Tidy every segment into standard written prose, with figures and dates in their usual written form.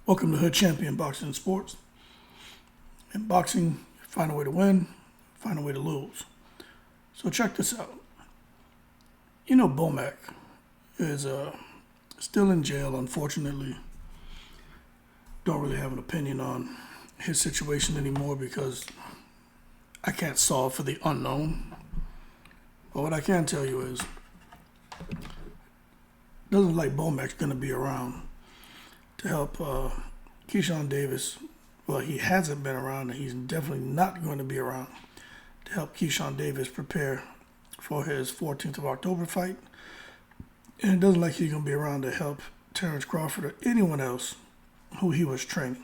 Welcome to Hood Champion Boxing and Sports. In boxing, find a way to win, find a way to lose. So check this out. You know Bomac is still in jail, unfortunately. Don't really have an opinion on his situation anymore because I can't solve for the unknown. But what I can tell you is, doesn't like Bomac's going to be around to help Keyshawn Davis. Well, he hasn't been around, and he's definitely not going to be around to help Keyshawn Davis prepare for his 14th of October fight. And it doesn't like he's going to be around to help Terence Crawford or anyone else who he was training.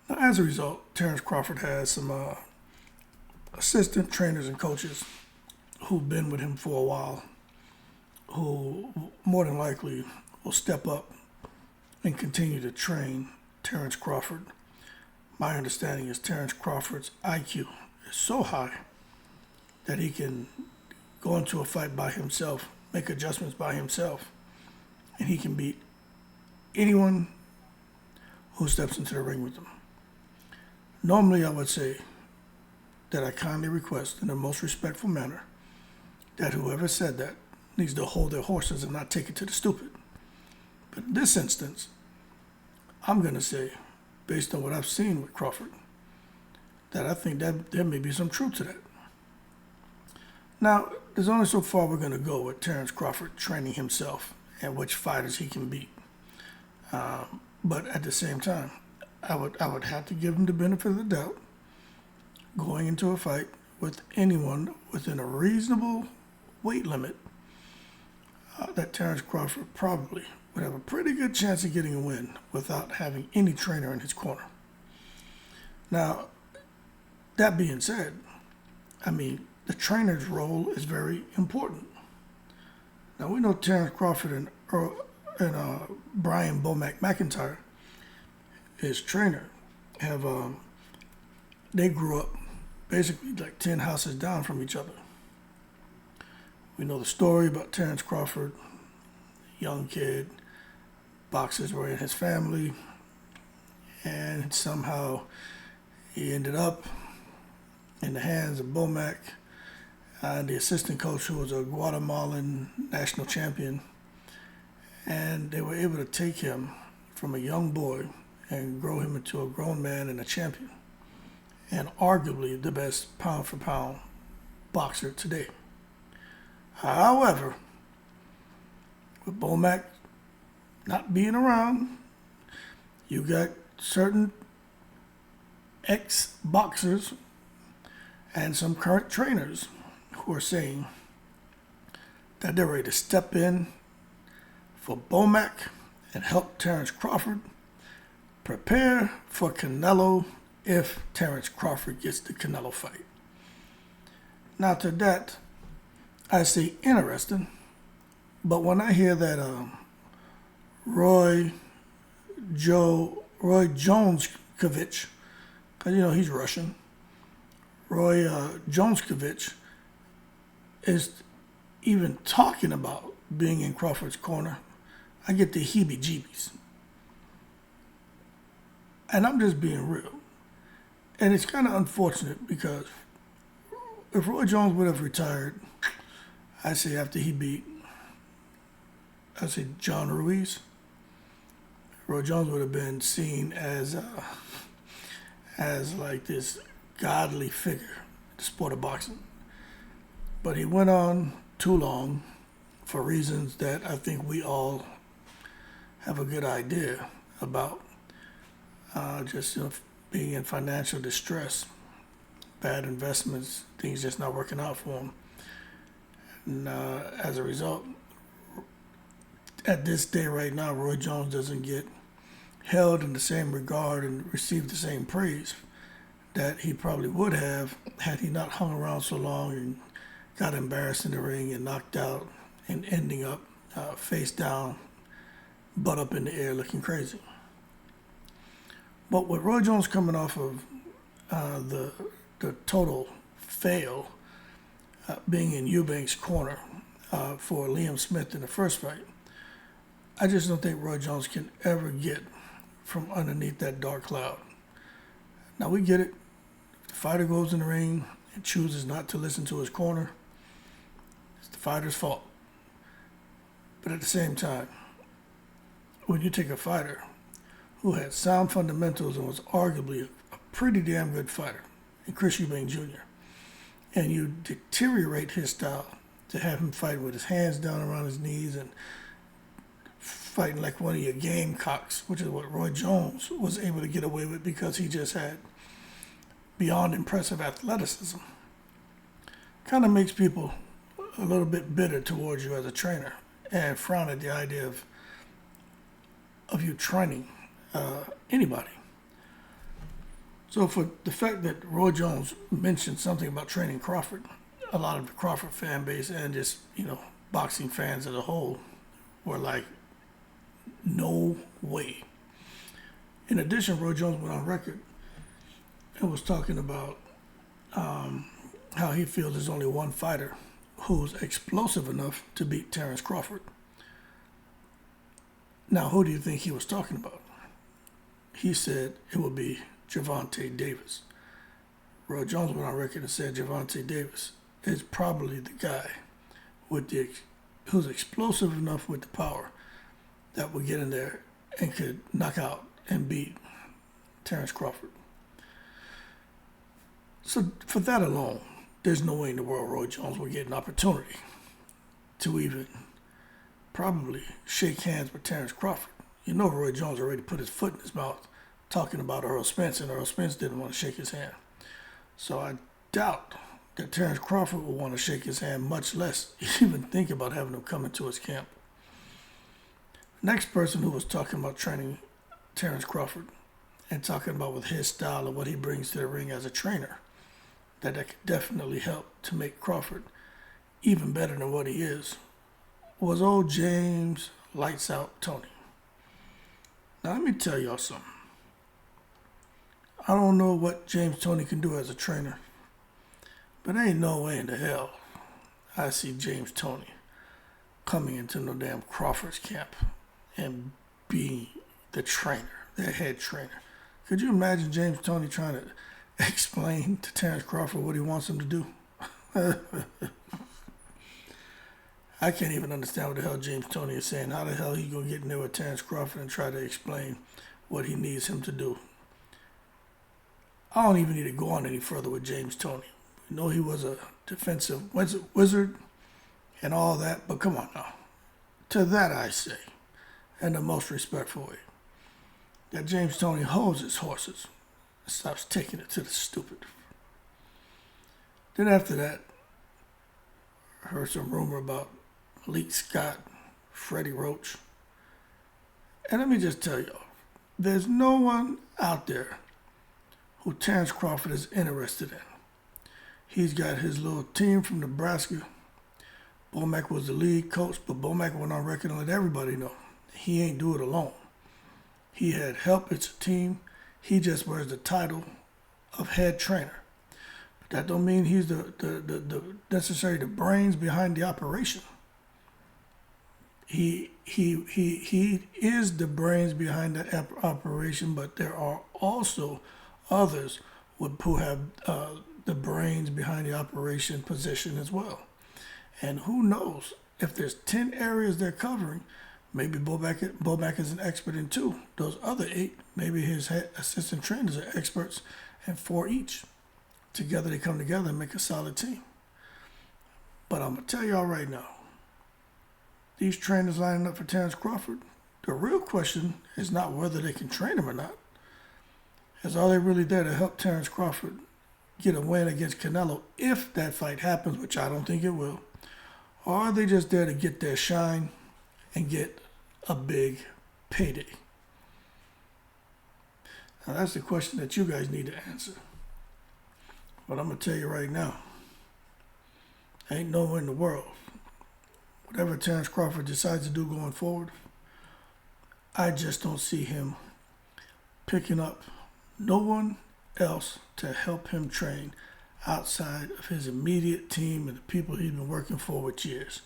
Now, as a result, Terence Crawford has some assistant trainers and coaches who've been with him for a while, who more than likely will step up and continue to train Terence Crawford. My understanding is Terence Crawford's IQ is so high that he can go into a fight by himself, make adjustments by himself, and he can beat anyone who steps into the ring with him. Normally, I would say that I kindly request in the most respectful manner that whoever said that needs to hold their horses and not take it to the stupid. But in this instance, I'm going to say, based on what I've seen with Crawford, that I think that there may be some truth to that. Now, there's only so far we're going to go with Terence Crawford training himself and which fighters he can beat. But at the same time, I would have to give him the benefit of the doubt going into a fight with anyone within a reasonable weight limit that Terence Crawford probably would have a pretty good chance of getting a win without having any trainer in his corner. Now, that being said, the trainer's role is very important. Now, we know Terence Crawford and Brian Bomac McIntyre, his trainer, they grew up basically like 10 houses down from each other. We know the story about Terence Crawford, young kid, boxers were in his family, and somehow he ended up in the hands of Bomac, the assistant coach who was a Guatemalan national champion, and they were able to take him from a young boy and grow him into a grown man and a champion, and arguably the best pound-for-pound boxer today. However, with Bomac not being around, you got certain ex-boxers and some current trainers who are saying that they're ready to step in for Bomac and help Terence Crawford prepare for Canelo if Terence Crawford gets the Canelo fight. Now, to that, I say interesting, but when I hear that Roy Joneskovich, because he's Russian, Roy Joneskovich is even talking about being in Crawford's corner, I get the heebie-jeebies. And I'm just being real. And it's kind of unfortunate because if Roy Jones would have retired, I say after he beat, John Ruiz, Roy Jones would have been seen as like this godly figure in the sport of boxing. But he went on too long for reasons that I think we all have a good idea about. Being in financial distress, bad investments, things just not working out for him. And as a result, at this day right now, Roy Jones doesn't get held in the same regard and receive the same praise that he probably would have had he not hung around so long and got embarrassed in the ring and knocked out and ending up face down, butt up in the air looking crazy. But with Roy Jones coming off of the total fail, being in Eubank's corner for Liam Smith in the first fight, I just don't think Roy Jones can ever get from underneath that dark cloud. Now, we get it. If the fighter goes in the ring and chooses not to listen to his corner, it's the fighter's fault. But at the same time, when you take a fighter who had sound fundamentals and was arguably a pretty damn good fighter, in Chris Eubank Jr., and you deteriorate his style to have him fight with his hands down around his knees and fighting like one of your gamecocks, which is what Roy Jones was able to get away with because he just had beyond impressive athleticism, kind of makes people a little bit bitter towards you as a trainer and frown at the idea of you training anybody. So for the fact that Roy Jones mentioned something about training Crawford, a lot of the Crawford fan base and just, boxing fans as a whole were like, no way. In addition, Roy Jones went on record and was talking about how he feels there's only one fighter who's explosive enough to beat Terence Crawford. Now, who do you think he was talking about? He said it would be Gervonta Davis. Roy Jones went on record and said Gervonta Davis is probably the guy who's explosive enough with the power that would get in there and could knock out and beat Terence Crawford. So for that alone, there's no way in the world Roy Jones would get an opportunity to even probably shake hands with Terence Crawford. Roy Jones already put his foot in his mouth talking about Earl Spence, and Earl Spence didn't want to shake his hand. So I doubt that Terence Crawford would want to shake his hand, much less even think about having him come into his camp. Next person who was talking about training Terence Crawford and talking about with his style and what he brings to the ring as a trainer, that could definitely help to make Crawford even better than what he is, was old James Lights Out Tony. Now let me tell y'all something. I don't know what James Tony can do as a trainer, but ain't no way in the hell I see James Tony coming into no damn Crawford's camp and being the trainer, their head trainer. Could you imagine James Tony trying to explain to Terence Crawford what he wants him to do? I can't even understand what the hell James Tony is saying. How the hell he gonna get in there with Terence Crawford and try to explain what he needs him to do? I don't even need to go on any further with James Tony. We know he was a defensive wizard and all that, but come on now. To that I say, in the most respectful way, that James Tony holds his horses and stops taking it to the stupid. Then after that, I heard some rumor about Malik Scott, Freddie Roach. And let me just tell y'all, there's no one out there who Terence Crawford is interested in. He's got his little team from Nebraska. Bomac was the lead coach, but Bomac went on record and let everybody know he ain't do it alone. He had help. It's a team. He just wears the title of head trainer. But that don't mean he's the necessary the brains behind the operation. He is the brains behind the operation, but there are also others who have the brains behind the operation position as well. And who knows, if there's 10 areas they're covering, maybe Bomac is an expert in 2. Those other 8, maybe his assistant trainers are experts in 4 each. Together they come together and make a solid team. But I'm going to tell y'all right now, these trainers lining up for Terence Crawford, the real question is not whether they can train him or not. Is are they really there to help Terence Crawford get a win against Canelo if that fight happens, which I don't think it will? Or are they just there to get their shine and get a big payday? Now that's the question that you guys need to answer. But I'm going to tell you right now, ain't nowhere in the world, whatever Terence Crawford decides to do going forward, I just don't see him picking up no one else to help him train outside of his immediate team and the people he's been working for with years.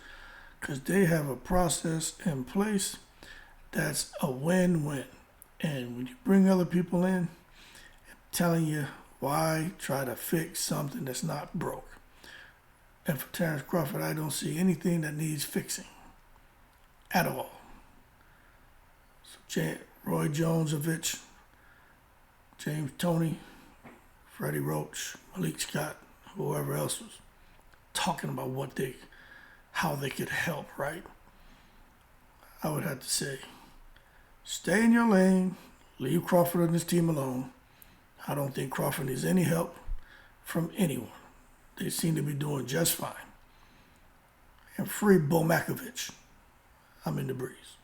Because they have a process in place That's a win-win. And when you bring other people in, I'm telling you, why try to fix something that's not broke? And for Terence Crawford, I don't see anything that needs fixing at all. So Roy Jonesovich, James Toney, Freddie Roach, Malik Scott, whoever else was talking about how they could help, right? I would have to say, stay in your lane, leave Crawford and his team alone. I don't think Crawford needs any help from anyone. They seem to be doing just fine. And free Bo Makovich. I'm in the breeze.